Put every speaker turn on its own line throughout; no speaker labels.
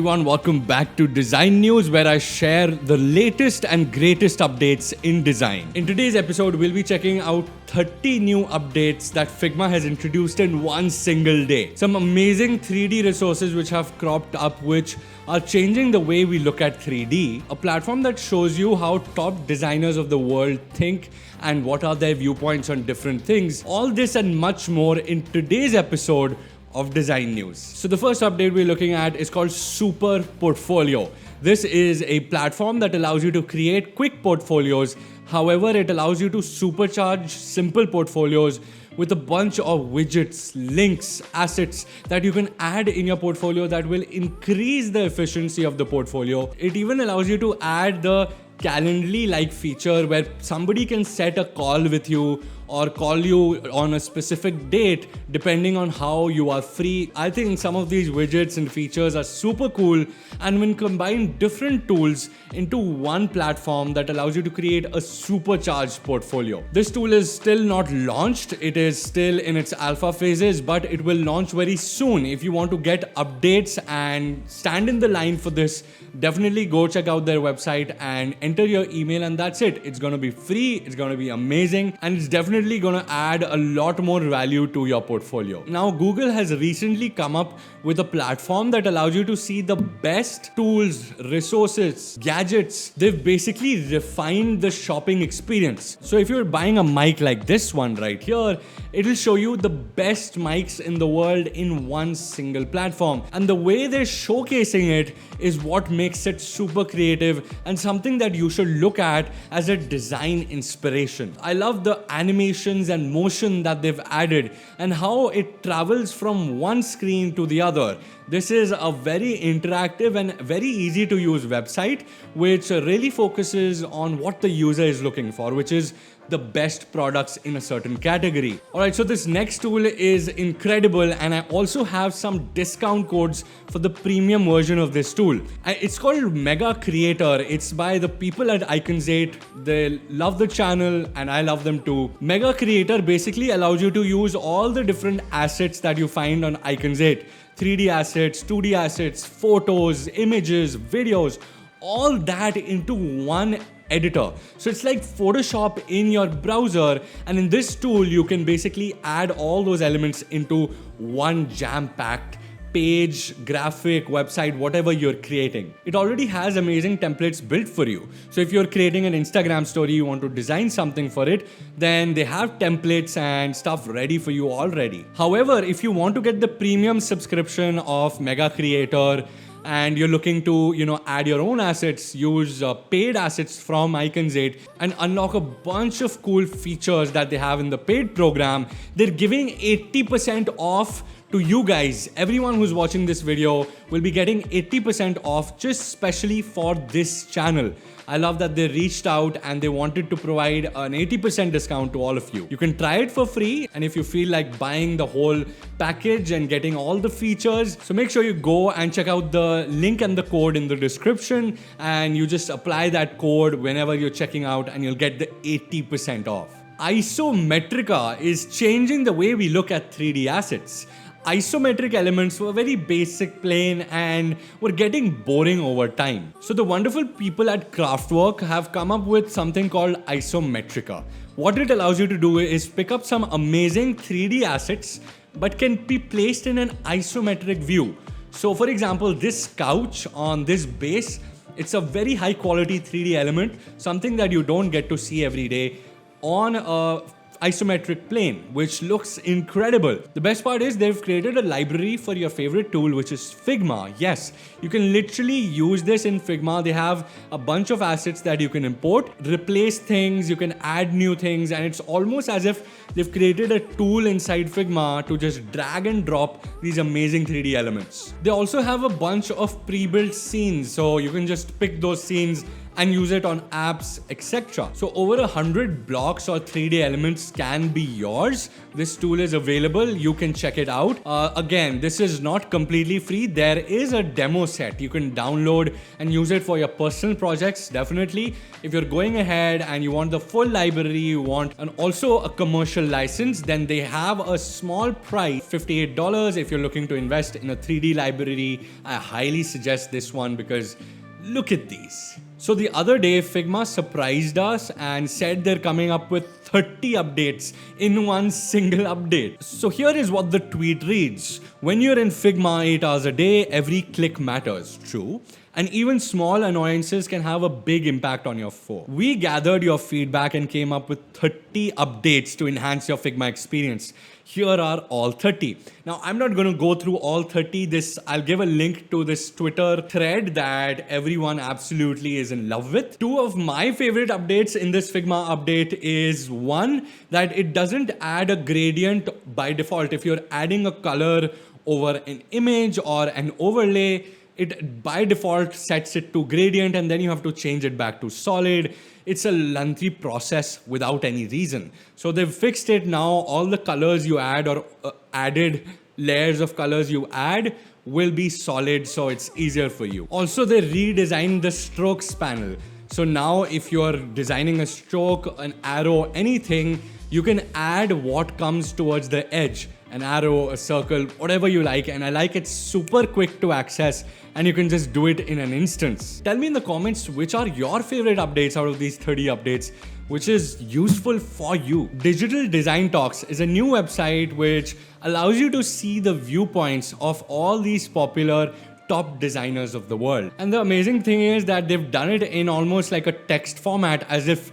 everyone, welcome back to Design News, where I share the latest and greatest updates in design. In today's episode, we'll be checking out 30 new updates that Figma has introduced in one single day. Some amazing 3D resources which have cropped up, which are changing the way we look at 3D. A platform that shows you how top designers of the world think and what are their viewpoints on different things. All this and much more in today's episode of Design News. So the first update we're looking at is called Super Portfolio. This is a platform that allows you to create quick portfolios. However, it allows you to supercharge simple portfolios with a bunch of widgets, links, assets that you can add in your portfolio that will increase the efficiency of the portfolio. It even allows you to add the Calendly-like feature where somebody can set a call with you or call you on a specific date depending on how you are free. I think some of these widgets and features are super cool, and when combine different tools into one platform that allows you to create a supercharged portfolio. This tool is still not launched. It is still in its alpha phases, but it will launch very soon. If you want to get updates and stand in the line for this, definitely go check out their website and enter your email, and that's it. It's going to be free, it's going to be amazing, and it's definitely going to add a lot more value to your portfolio. Now, Google has recently come up with a platform that allows you to see the best tools, resources, gadgets. They've basically refined the shopping experience. So if you're buying a mic like this one right here, it'll show you the best mics in the world in one single platform. And the way they're showcasing it is what makes it super creative and something that you should look at as a design inspiration. I love the animations and motion that they've added and how it travels from one screen to the other. This is a very interactive and very easy to use website which really focuses on what the user is looking for, which is the best products in a certain category. Alright, so this next tool is incredible, and I also have some discount codes for the premium version of this tool. It's called Mega Creator. It's by the people at Icons8. They love the channel and I love them too. Mega Creator basically allows you to use all the different assets that you find on Icons8. 3D assets, 2D assets, photos, images, videos, all that into one editor. So it's like Photoshop in your browser, and in this tool you can basically add all those elements into one jam-packed page, graphic, website, whatever you're creating. It already has amazing templates built for you. So if you're creating an Instagram story, you want to design something for it, then they have templates and stuff ready for you already. However, if you want to get the premium subscription of Mega Creator and you're looking to, add your own assets, use paid assets from Icons8 and unlock a bunch of cool features that they have in the paid program, they're giving 80% off to you guys. Everyone who's watching this video will be getting 80% off just specially for this channel. I love that they reached out and they wanted to provide an 80% discount to all of you. You can try it for free, and if you feel like buying the whole package and getting all the features, so make sure you go and check out the link and the code in the description, and you just apply that code whenever you're checking out and you'll get the 80% off. Isometrica is changing the way we look at 3D assets. Isometric elements were very basic, plain, and were getting boring over time. So the wonderful people at Craftwork have come up with something called Isometrica. What it allows you to do is pick up some amazing 3D assets but can be placed in an isometric view. So for example, this couch on this base, it's a very high quality 3D element, something that you don't get to see every day on a isometric plane, which looks incredible. The best part is they've created a library for your favorite tool, which is Figma. Yes, you can literally use this in Figma. They have a bunch of assets that you can import, replace things, you can add new things, and it's almost as if they've created a tool inside Figma to just drag and drop these amazing 3D elements. They also have a bunch of pre-built scenes, so you can just pick those scenes and use it on apps, etc. So over 100 blocks or 3D elements can be yours. This tool is available. You can check it out. Again, this is not completely free. There is a demo set you can download and use it for your personal projects. Definitely, if you're going ahead and you want the full library, you want and also a commercial license, then they have a small price, $58. If you're looking to invest in a 3D library, I highly suggest this one because look at these. So the other day, Figma surprised us and said they're coming up with 30 updates in one single update. So here is what the tweet reads. When you're in Figma 8 hours a day, every click matters. True. And even small annoyances can have a big impact on your flow. We gathered your feedback and came up with 30 updates to enhance your Figma experience. Here are all 30. Now, I'm not going to go through all 30. I'll give a link to this Twitter thread that everyone absolutely is in love with. Two of my favorite updates in this Figma update is one, that it doesn't add a gradient by default. If you're adding a color over an image or an overlay, it by default sets it to gradient and then you have to change it back to solid. It's a lengthy process without any reason. So they've fixed it now. All the colors you add or added layers of colors you add will be solid, so it's easier for you. Also, they redesigned the strokes panel. So now if you're designing a stroke, an arrow, anything, you can add what comes towards the edge. An arrow, a circle, whatever you like. And I like it's super quick to access and you can just do it in an instance. Tell me in the comments which are your favorite updates out of these 30 updates, which is useful for you. Digital Design Talks is a new website which allows you to see the viewpoints of all these popular top designers of the world. And the amazing thing is that they've done it in almost like a text format, as if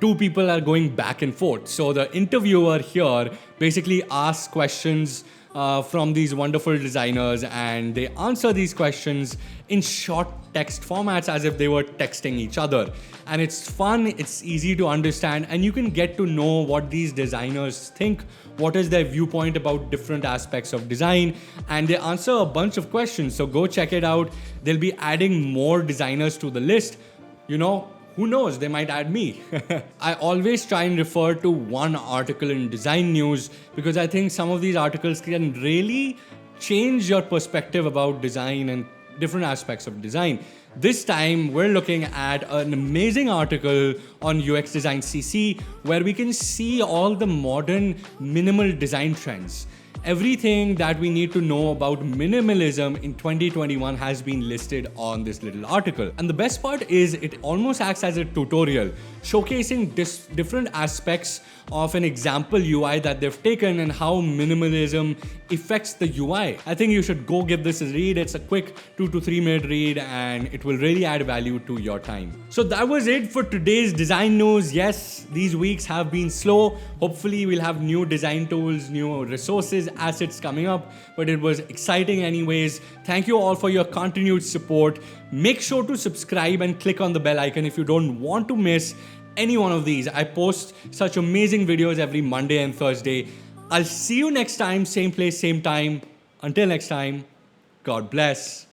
two people are going back and forth. So the interviewer here basically asks questions from these wonderful designers and they answer these questions in short text formats as if they were texting each other. And it's fun, it's easy to understand, and you can get to know what these designers think, what is their viewpoint about different aspects of design, and they answer a bunch of questions. So go check it out. They'll be adding more designers to the list. Who knows, they might add me. I always try and refer to one article in design news because I think some of these articles can really change your perspective about design and different aspects of design. This time, we're looking at an amazing article on UX Design CC where we can see all the modern minimal design trends. Everything that we need to know about minimalism in 2021 has been listed on this little article. And the best part is it almost acts as a tutorial, showcasing different aspects of an example UI that they've taken and how minimalism affects the UI. I think you should go give this a read. It's a quick 2 to 3 minute read and it will really add value to your time. So that was it for today's design news. Yes, these weeks have been slow. Hopefully we'll have new design tools, new resources, assets coming up, but it was exciting anyways. Thank you all for your continued support. Make sure to subscribe and click on the bell icon if you don't want to miss any one of these. I post such amazing videos every Monday and Thursday. I'll see you next time, same place, same time. Until next time, God bless.